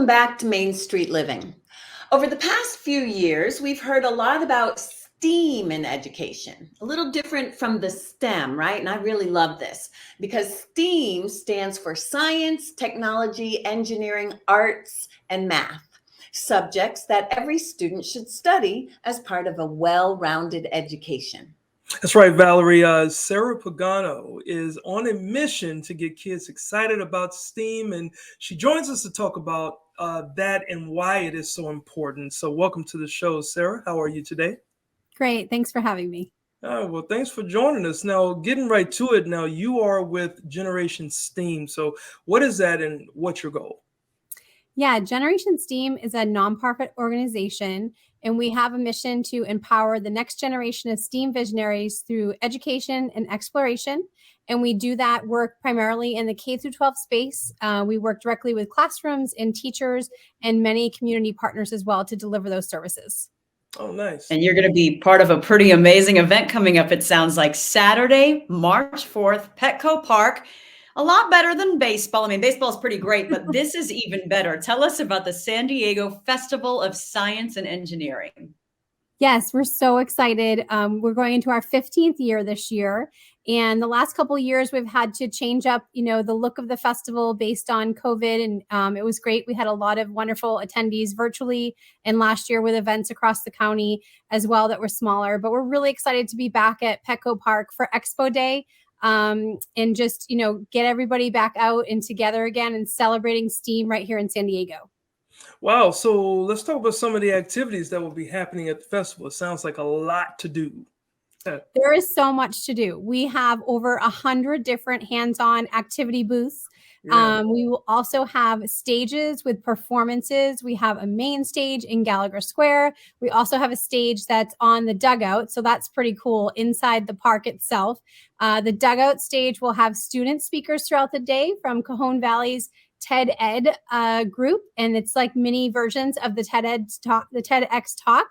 welcome back to Main Street Living. Over the past few years, we've heard a lot about STEAM in education, a little different from the STEM, right? And I really love this because STEAM stands for science, technology, engineering, arts, and math, subjects that every student should study as part of a well-rounded education. That's right, Valerie. Sara Pagano is on a mission to get kids excited about STEAM, and she joins us to talk about that and why it is so important. So, welcome to the show, Sara. How are you today? Great. Thanks for having me. Well, thanks for joining us. Now, getting right to it. Now, you are with Generation STEAM. So, what is that, and what's your goal? Yeah, Generation STEAM is a nonprofit organization, and we have a mission to empower the next generation of STEAM visionaries through education and exploration. And we do that work primarily in the K through 12 space. We work directly with classrooms and teachers and many community partners as well to deliver those services. Oh, nice. And you're going to be part of a pretty amazing event coming up, it sounds like, Saturday, March 4th, Petco Park. A lot better than baseball. I mean, baseball is pretty great, but this is even better. Tell us about the San Diego Festival of Science and Engineering. Yes, we're so excited. We're going into our 15th year this year. And the last couple of years, we've had to change up, the look of the festival based on COVID. And it was great. We had a lot of wonderful attendees virtually, and last year with events across the county as well that were smaller. But we're really excited to be back at Petco Park for Expo Day. And just, get everybody back out and together again and celebrating STEAM right here in San Diego. Wow. So let's talk about some of the activities that will be happening at the festival. It sounds like a lot to do. There is so much to do. We have over 100 different hands-on activity booths. Yeah. We will also have stages with performances. We have a main stage in Gallagher Square. We also have a stage that's on the dugout. So that's pretty cool inside the park itself. The dugout stage will have student speakers throughout the day from Cajon Valley's TED Ed group, and it's like mini versions of the TEDx talk.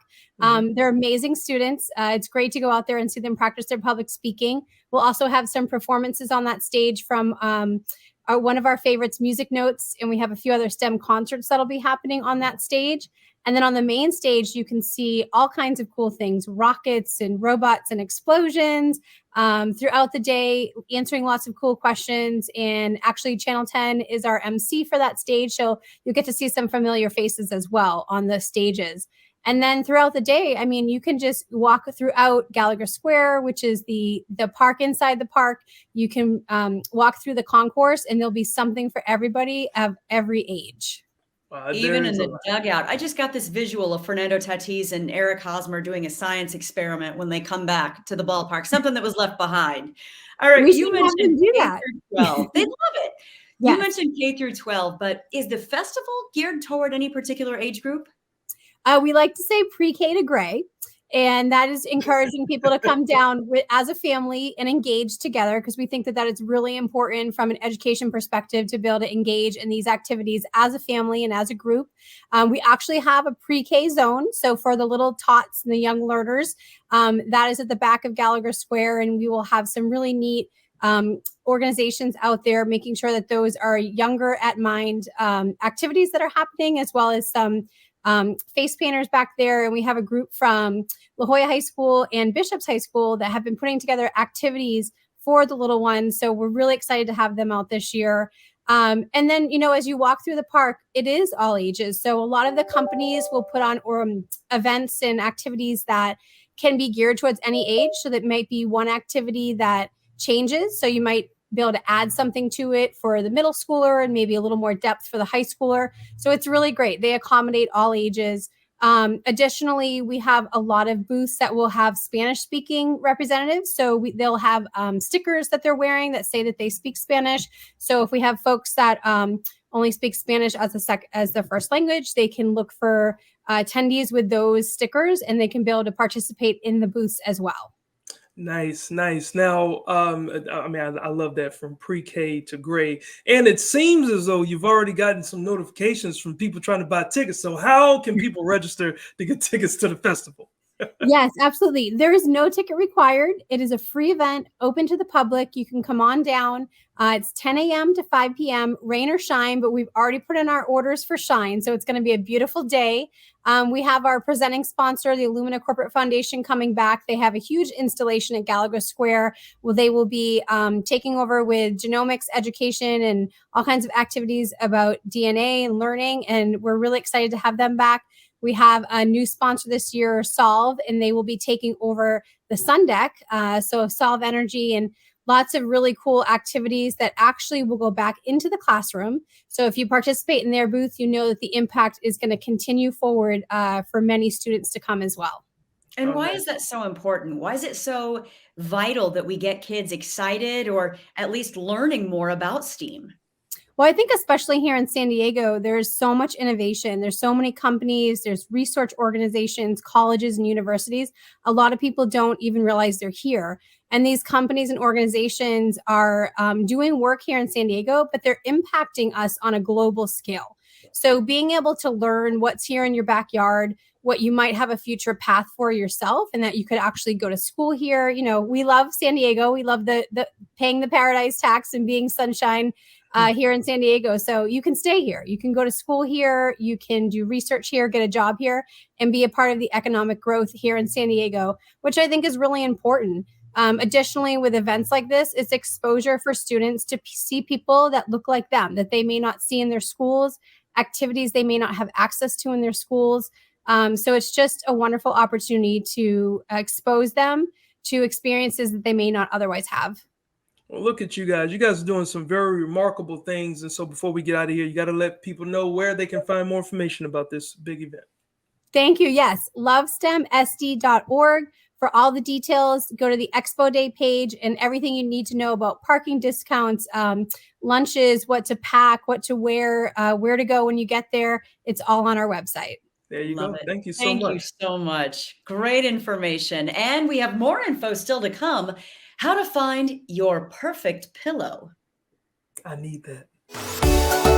They're amazing students. It's great to go out there and see them practice their public speaking. We'll also have some performances on that stage from one of our favorites, Music Notes, and we have a few other STEM concerts that'll be happening on that stage. And then on the main stage, you can see all kinds of cool things, rockets and robots and explosions throughout the day, answering lots of cool questions. And actually, Channel 10 is our MC for that stage. So you'll get to see some familiar faces as well on the stages. And then throughout the day, I mean, you can just walk throughout Gallagher Square, which is the park inside the park. You can walk through the concourse, and there'll be something for everybody of every age. Even in the dugout. I just got this visual of Fernando Tatis and Eric Hosmer doing a science experiment when they come back to the ballpark, something that was left behind. All right, you mentioned K through 12. They love it. Yes. You mentioned K through 12, but is the festival geared toward any particular age group? We like to say pre-K to gray, and that is encouraging people to come down as a family and engage together, because we think that is really important from an education perspective to be able to engage in these activities as a family and as a group. We actually have a pre-K zone. So for the little tots and the young learners, that is at the back of Gallagher Square, and we will have some really neat organizations out there making sure that those are younger at mind activities that are happening, as well as some face painters back there. And we have a group from La Jolla High School and Bishop's High School that have been putting together activities for the little ones. So we're really excited to have them out this year. And then, as you walk through the park, it is all ages. So a lot of the companies will put on events and activities that can be geared towards any age. So that might be one activity that changes. So you might be able to add something to it for the middle schooler and maybe a little more depth for the high schooler. So it's really great. They accommodate all ages. Additionally, we have a lot of booths that will have Spanish speaking representatives. So they'll have stickers that they're wearing that say that they speak Spanish. So if we have folks that only speak Spanish as their first language, they can look for attendees with those stickers, and they can be able to participate in the booths as well. Nice. Now, I love that, from pre-K to gray. And it seems as though you've already gotten some notifications from people trying to buy tickets. So how can people register to get tickets to the festival? Yes, absolutely. There is no ticket required. It is a free event, open to the public. You can come on down. It's 10 a.m. to 5 p.m., rain or shine, but we've already put in our orders for shine. So it's going to be a beautiful day. We have our presenting sponsor, the Illumina Corporate Foundation, coming back. They have a huge installation at Gallagher Square where they will be taking over with genomics education and all kinds of activities about DNA and learning. And we're really excited to have them back. We have a new sponsor this year, Solve, and they will be taking over the Sun Deck. So Solve Energy and lots of really cool activities that actually will go back into the classroom. So if you participate in their booth, you know that the impact is going to continue forward for many students to come as well. And why is that so important? Why is it so vital that we get kids excited or at least learning more about STEAM? Well, I think especially here in San Diego, there's so much innovation. There's so many companies, there's research organizations, colleges, and universities. A lot of people don't even realize they're here. And these companies and organizations are doing work here in San Diego, but they're impacting us on a global scale. So being able to learn what's here in your backyard, what you might have a future path for yourself, and that you could actually go to school here. You know, we love San Diego. We love the paying the paradise tax and being sunshine here in San Diego. So you can stay here. You can go to school here. You can do research here, get a job here, and be a part of the economic growth here in San Diego, which I think is really important. Additionally, with events like this, it's exposure for students to see people that look like them, that they may not see in their schools, activities they may not have access to in their schools. So it's just a wonderful opportunity to expose them to experiences that they may not otherwise have. Well, look at you guys. You guys are doing some very remarkable things. And so before we get out of here, you got to let people know where they can find more information about this big event. Thank you. Yes, lovestemsd.org for all the details. Go to the Expo Day page and everything you need to know about parking discounts, lunches, what to pack, what to wear, where to go when you get there. It's all on our website. There you Love go. it. Thank you so much. Thank you so much. Great information. And we have more info still to come. How to find your perfect pillow. I need that.